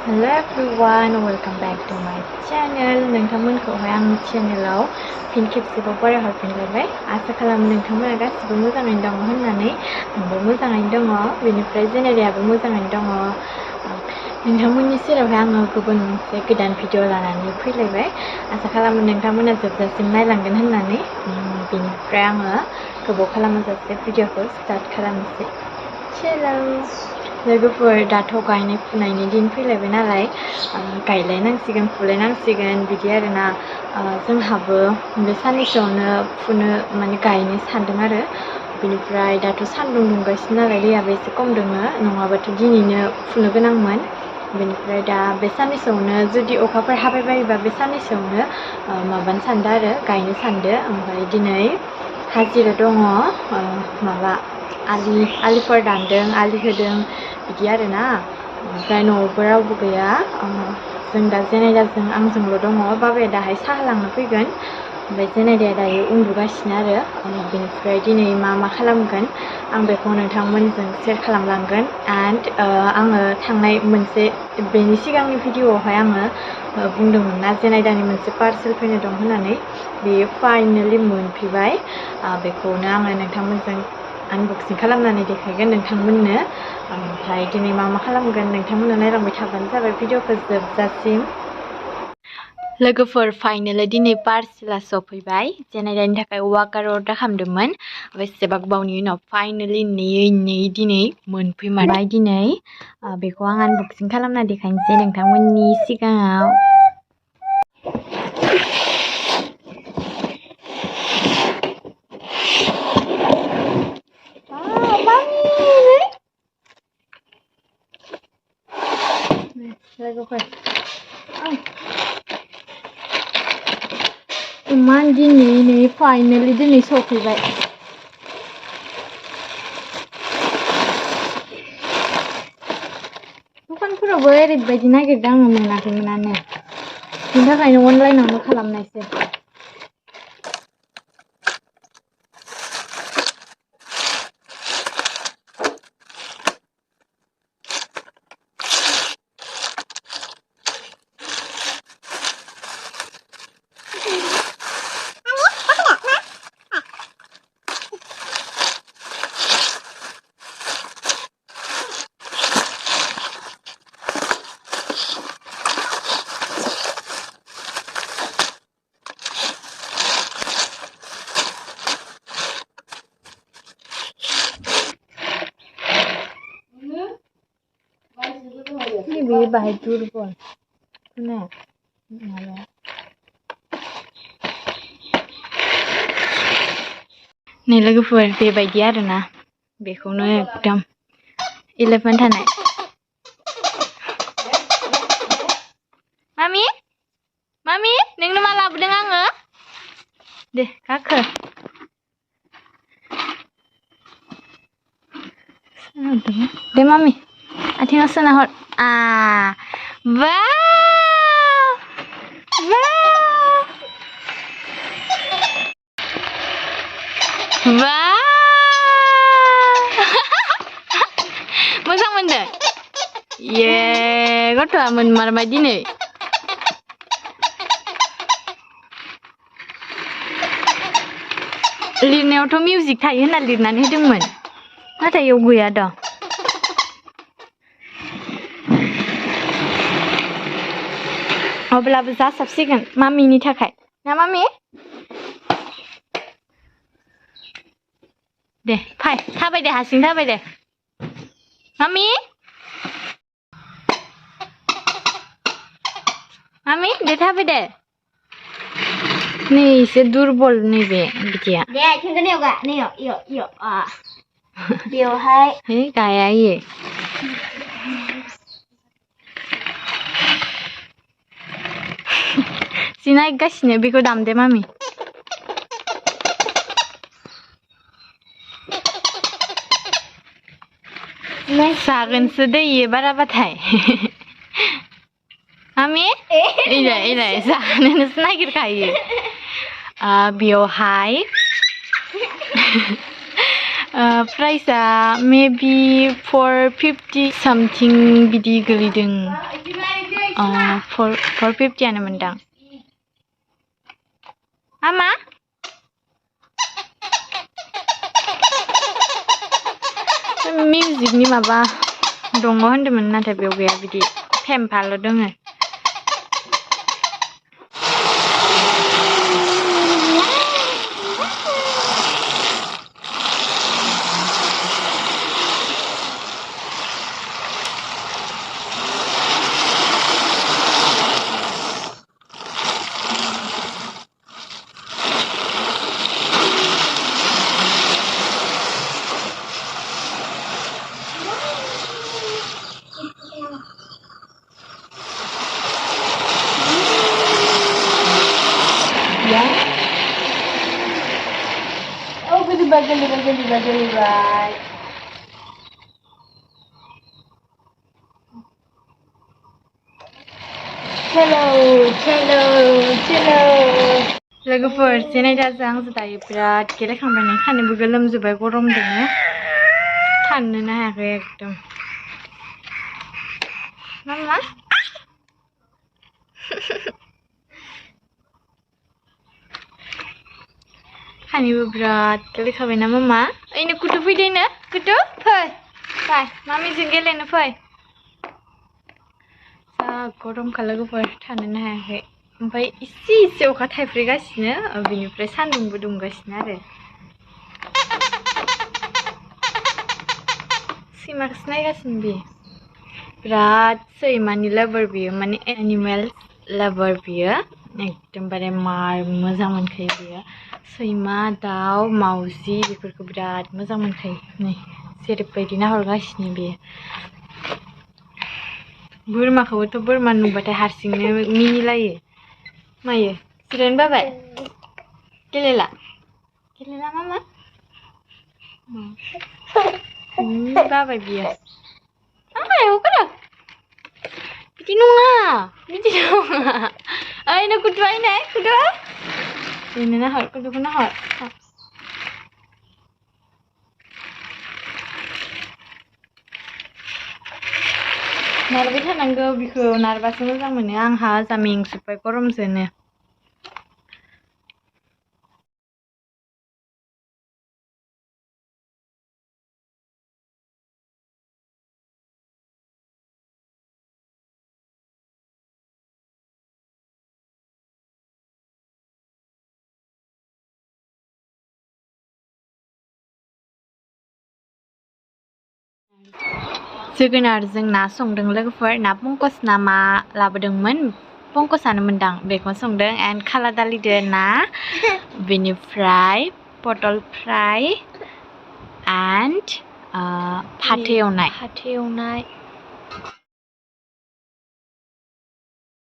Hello everyone, welcome back to my channel. नोंथांमोनखौहाय आंनि चेनेलाव फिन खेबसेबाव बरायहरफिनलायबाय। आसा खालामो नोंथांमोना गासिबो मोजाङैनो दङ होननानै। आंबो मोजाङैनो दङ। बेनिफ्राय जेनेरियाबो मोजाङैनो दङ। नोंथांमोननि सेरावहाय आङो गुबुन मोनसे गोदान भिडिअ लानानै फैलायबाय। आसा खालामो नोंथांमोना जोबजासिम नायलांगोन होननानै। बेनिफ्राय आङो गोबाव खालामाजासे भिडिअखौ स्टार्ट खालामनोसै। चलो लोगोफोर, दाथ' गायनाय फुनायनि दिन फैलायबाय नालाय गायलायनांसिगोन फुलायनांसिगोन बिदि आरोना। जोंहाबो बे साननैसोआवनो फुनो माने गायनो सानदों आरो। बेनिफ्राय दाथ' सान्दुं दुंगासिनो नालाय दैयाबो एसे खम दोङो, नङाबाथ' दिनैनो फुनो गोनांमोन। बेनिफ्राय दा बे साननैसोआवनो जुदि अखाफोर हाबाय बायोबा बे साननैसोआवनो माबानो सानदों आरो गायनो सानदों। ओमफ्राय दिनै हाजिरा दङ, माबा आलिफोर दानदों, आलि होदों बिदि आरोना। ओमफ्राय न'आवबो रावबो गैया। जों दा जेनायदाजों आंजोंल' दङ। बाबाया दाहाय साहा लांनो फैगोन। ओमफ्राय जेनायदाया दायो उन्दुगासिनो आरो। बेनिफ्राय दिनै मा खालामगोन आं बेखौ नोंथांमोनजों शेयार खालामलांगोन। एन्ड आङो थांनाय मोनसे बेनि सिगांनि भिडिअआवहाय आङो बुंदोंमोन ना जेनायदानि मोनसे पार्सेल फैनो दं होननानै। बेयो फाइनेलि मोनफैबाय। बेखौनो आङो नोंथांमोनजों आनबक्सिं खालामनानै देखायगोन नोंथांमोननो। ओमफ्राय दिनै मा खालामगोन नोंथांमोना नायलांबाय थाबानो जाबाय भिडिअखौ जोबजासिम। लोगोफोर, फाइनेलि दिनै पार्सेला सफैबाय। जेनायदानि थाखाय वाकार अर्डार खालामदोंमोन। बेसेबा गोबावनि उनाव फाइनेलि नेयै दिनै मोनफैमारबाय। दिनै बेखौ आं आनबक्सिं खालामना देखायनोसै नोंथांमोननि सिगाङाव। इमान दिनै फाइनेलि दिनै सफैबाय। दखानफोरावबो ओरैबायदि नागिरदों आङो, मोनाखैमोनानो। बिनि थाखायनो अनलाइनावनो खालामनायसै। बेयो बाहाय दुरबल नै लोगोफोर, बेबायदि आरोना। बेखौनो एकदम 11 थानाय। मामि नोंनो मा लाबोदों आङो? दे गाखो। दे मामि आथिङाव सोना हर। मोजां मोनदों? ये गथ'आ मोनमारबाय दिनै। लिरनायावथ' मिउजिक थायो होनना लिरनानै होदोंमोन, नाथाय इयाव गैया दा। अब्लाबो जासाबसिगोन मामिनि थाखाय ना मामि? दे फाय, थाबाय दे, हारसिं थाबाय दे मामि। दे थाबाय दे। नै एसे दुरबल नैबे बिदिया। दे आथिंखौ नैयाव गा, नैयाव बेवहाय। है गाया इयो। जि नायगासिनो, बेखौ दामदे मामि। जागोनसो दे इयो बाराबाथाय। मामि इलाय जानोसो नागिरखायो। बेवहाय प्राइसआ मेबि 450 सामथिं बिदि गोलैदों। 450 मोनदां मा मिउजिकनि माबा दङ होन्दोंमोन नाथाय बेयाव गैया बिदि टेम्पाल' दङ गोलैबाय लोगोफोर जेनायदाजों आंजों दायो बिराद गेलेखांबाय नों खानैबो गोलोमजोब्बाय गरमदोंनो थानोनो हायाखै एकदम मा खानैबो बिराद गेलेखाबायना मामा ओइनो कुटु फैदोनो कुटु फै मामिजों गेलेनो फै जा गरमखा लोगोफोर थानोनो हायाखै ओमफ्राय एसे अखा थाइफ्रिगासिनो बिनिफ्राय सान्दुंबो दुंगासिनो आरो सैमाखौसो नायगासिनो बियो बिराद सैमानि लाभार बियो माने एनिमेल लाभार बियो एकदमबारे मार मोजां मोनखायो बियो सैमा दाउ मावजि बेफोरखौ बिराद मोजां मोनखायो नै जेरैबायदि नाहरगासिनो बियो बोरमाखौबोथ' बोरमा नुबाथाय हारसिंनो मिनिलायो मायो जिरायनो बाबाय गेलेला मामा बाबाय बियो बिदि नङा ओइनो कुटु ओइनो कुटु बेनो नाहर कुटुखौ नाहर नारबाय थानांगौ बिखौ नारबासो मोजां मोनो आंहा जा मेंजोब्बाय गरमजोंनो जोगोनारजों ना संदों लोगोफोर ना पंकज ना मा लाबोदोंमोन पंकजानो मोनदां बेखौ संदों एन्ड खाला दालिदो ना बेनिफ्राय पटल फ्राय एन्ड फाथो एवनाय